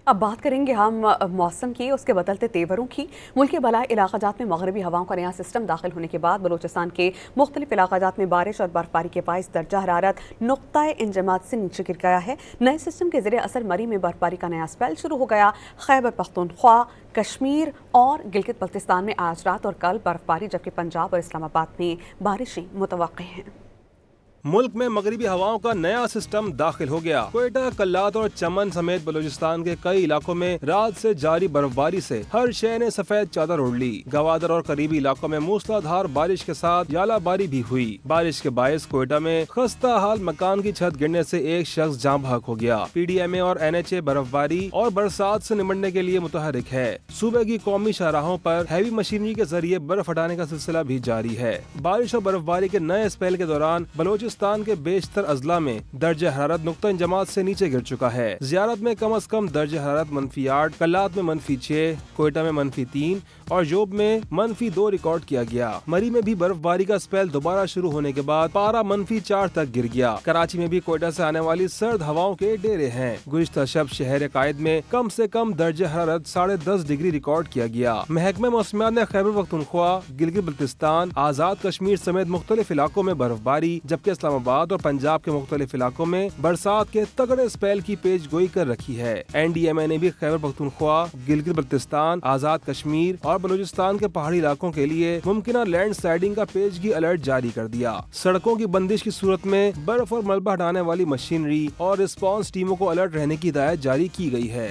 अब बात करेंगे हम मौसम की, उसके बदलते तेवरों की। मुल्क के बलाई इलाक़ाजात में मगरबी हवाओं का नया सिस्टम दाखिल होने के बाद बलूचिस्तान के मुख्तलिफ इलाक़ाजात में बारिश और बर्फबारी के बाइस दर्जा हरारत नुक़्ता-ए इंजमात से नीचे गिर गया है। नए सिस्टम के ज़रिए असर मरी में बर्फबारी का नया स्पेल शुरू हो गया। खैबर पख्तूनख्वा, कश्मीर और गिलगित बल्तिस्तान में आज रात और कल बर्फबारी, जबकि पंजाब और इस्लामाबाद में बारिशें मुतवक्किल हैं। मुल्क में मगरिबी हवाओं का नया सिस्टम दाखिल हो गया। कोयटा, कल्लात और चमन समेत बलूचिस्तान के कई इलाकों में रात से जारी बर्फबारी से हर शय ने सफेद चादर ओढ़ ली। गवादर और करीबी इलाकों में मूसलाधार बारिश के साथ यालाबारी भी हुई। बारिश के बायस कोयटा में खस्ता हाल मकान की छत गिरने से एक शख्स जाँ बहक हो गया। PDMA और NHA बर्फबारी और बरसात से निमटने के लिए मुतहरिक है। सूबे की कौमी शाहराहों पर हैवी मशीनरी के जरिए बर्फ हटाने का सिलसिला भी जारी है। बारिश और बर्फबारी के नए स्पेल के दौरान बलोचिस्तान के बेशतर अजला में दर्जा हरारत नुक़्ता इंजमात से नीचे गिर चुका है। ज़ियारत में कम अज कम दर्जा हरारत -8, कल्लात में -6, कोयटा में -3 और जोब में -2 रिकॉर्ड किया गया। मरी में भी बर्फबारी का स्पेल दोबारा शुरू होने के बाद पारा -4 तक गिर गया। कराची में भी कोयटा से आने वाली सर्द हवाओं के डेरे हैं। गुज़िश्ता शब शहर कायद में कम से कम दर्जा हरारत 10.5 डिग्री रिकॉर्ड किया गया। महकमा मौसमियात ने खैबर पख्तूनख्वा, गिलगित बल्तिस्तान, आज़ाद कश्मीर समेत मुख्तलिफ इलाकों में बर्फबारी, जबकि इस्लामाबाद और पंजाब के मुख्तलिफ इलाकों में बरसात के तगड़े स्पेल की पेश गोई कर रखी है। NDMA ने भी खैबर पख्तूनख्वा, गिलगित बल्तिस्तान, आज़ाद कश्मीर और बलूचिस्तान के पहाड़ी इलाकों के लिए मुमकिन लैंड स्लाइडिंग का पेशगी अलर्ट जारी कर दिया। सड़कों की बंदिश की सूरत में बर्फ और मलबा हटाने वाली मशीनरी और रिस्पांस टीमों को अलर्ट रहने की हिदायत जारी की गई है।